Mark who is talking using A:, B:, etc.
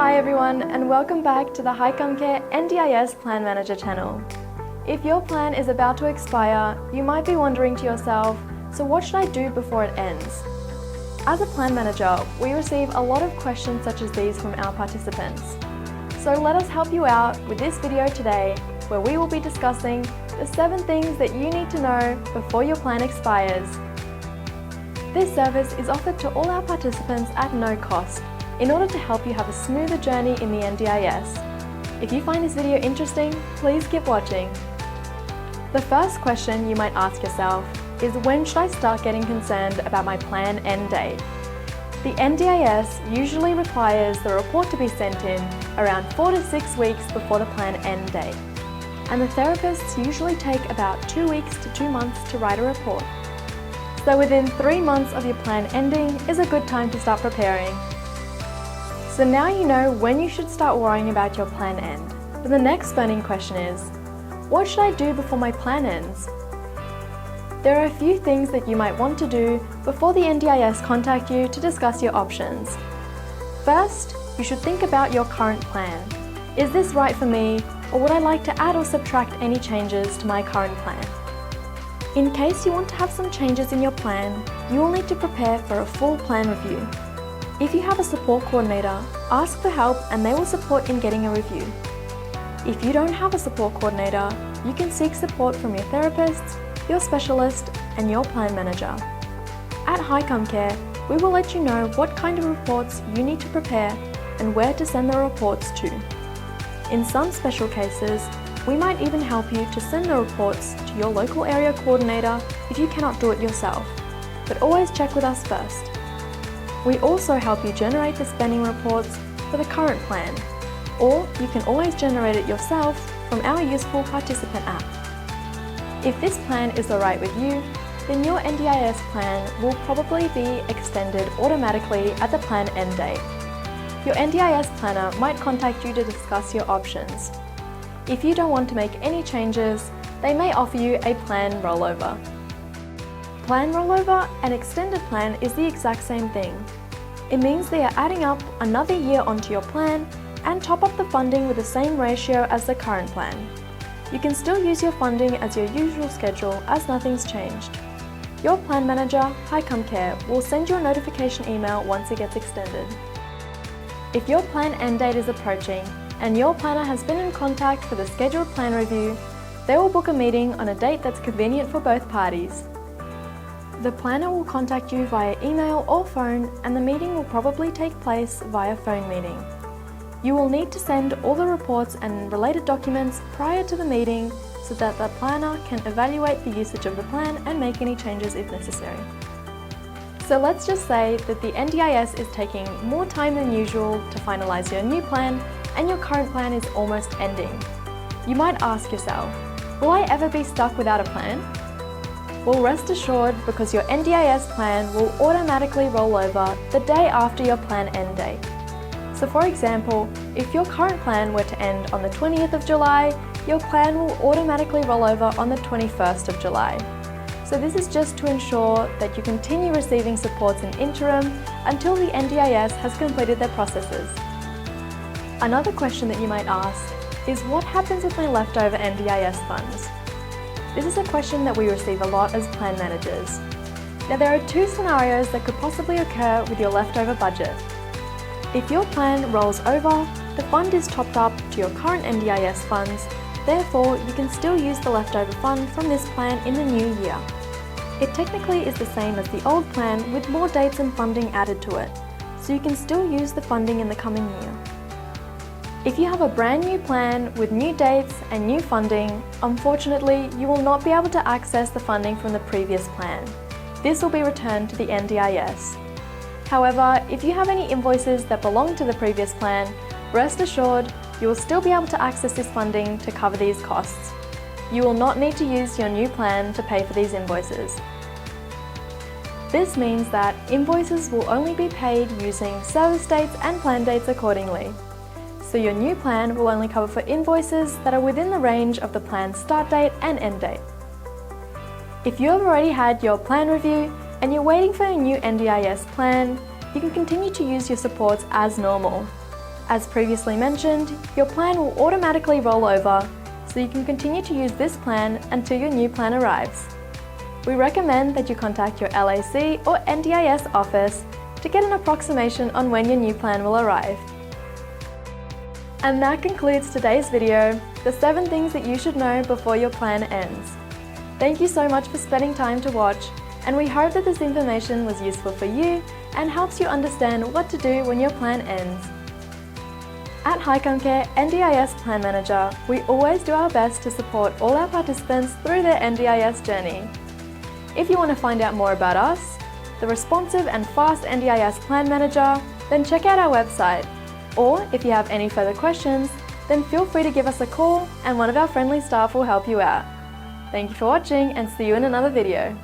A: Hi everyone, and welcome back to the HiCom Care NDIS Plan Manager channel. If your plan is about to expire, you might be wondering to yourself, so what should I do before it ends? As a plan manager, we receive a lot of questions such as these from our participants. So let us help you out with this video today, where we will be discussing the 7 things that you need to know before your plan expires. This service is offered to all our participants at no cost, in order to help you have a smoother journey in the NDIS. If you find this video interesting, please keep watching. The first question you might ask yourself is, when should I start getting concerned about my plan end date? The NDIS usually requires the report to be sent in around 4 to 6 weeks before the plan end date. And the therapists usually take about 2 weeks to 2 months to write a report. So within 3 months of your plan ending is a good time to start preparing. So now you know when you should start worrying about your plan end. But the next burning question is, what should I do before my plan ends? There are a few things that you might want to do before the NDIS contact you to discuss your options. First, you should think about your current plan. Is this right for me, or would I like to add or subtract any changes to my current plan? In case you want to have some changes in your plan, you will need to prepare for a full plan review. If you have a support coordinator, ask for help and they will support in getting a review. If you don't have a support coordinator, you can seek support from your therapist, your specialist, and your plan manager. At HiCom Care, we will let you know what kind of reports you need to prepare and where to send the reports to. In some special cases, we might even help you to send the reports to your local area coordinator if you cannot do it yourself, but always check with us first. We also help you generate the spending reports for the current plan, or you can always generate it yourself from our useful participant app. If this plan is alright with you, then your NDIS plan will probably be extended automatically at the plan end date. Your NDIS planner might contact you to discuss your options. If you don't want to make any changes, they may offer you a plan rollover. Plan rollover and extended plan is the exact same thing. It means they are adding up another year onto your plan and top up the funding with the same ratio as the current plan. You can still use your funding as your usual schedule as nothing's changed. Your plan manager, HiCom Care, will send you a notification email once it gets extended. If your plan end date is approaching and your planner has been in contact for the scheduled plan review, they will book a meeting on a date that's convenient for both parties. The planner will contact you via email or phone, and the meeting will probably take place via phone meeting. You will need to send all the reports and related documents prior to the meeting so that the planner can evaluate the usage of the plan and make any changes if necessary. So let's just say that the NDIS is taking more time than usual to finalize your new plan and your current plan is almost ending. You might ask yourself, will I ever be stuck without a plan? Well, rest assured, because your NDIS plan will automatically roll over the day after your plan end date. So for example, if your current plan were to end on the 20th of July, your plan will automatically roll over on the 21st of July. So this is just to ensure that you continue receiving supports in interim until the NDIS has completed their processes. Another question that you might ask is, what happens with my leftover NDIS funds? This is a question that we receive a lot as plan managers. Now, there are 2 scenarios that could possibly occur with your leftover budget. If your plan rolls over, the fund is topped up to your current NDIS funds, therefore you can still use the leftover fund from this plan in the new year. It technically is the same as the old plan with more dates and funding added to it, so you can still use the funding in the coming year. If you have a brand new plan with new dates and new funding, unfortunately, you will not be able to access the funding from the previous plan. This will be returned to the NDIS. However, if you have any invoices that belong to the previous plan, rest assured, you will still be able to access this funding to cover these costs. You will not need to use your new plan to pay for these invoices. This means that invoices will only be paid using service dates and plan dates accordingly. So your new plan will only cover for invoices that are within the range of the plan's start date and end date. If you have already had your plan review and you're waiting for a new NDIS plan, you can continue to use your supports as normal. As previously mentioned, your plan will automatically roll over, so you can continue to use this plan until your new plan arrives. We recommend that you contact your LAC or NDIS office to get an approximation on when your new plan will arrive. And that concludes today's video, the 7 things that you should know before your plan ends. Thank you so much for spending time to watch, and we hope that this information was useful for you and helps you understand what to do when your plan ends. At HiCom Care NDIS Plan Manager, we always do our best to support all our participants through their NDIS journey. If you want to find out more about us, the responsive and fast NDIS Plan Manager, then check out our website. Or if you have any further questions, then feel free to give us a call and one of our friendly staff will help you out. Thank you for watching and see you in another video.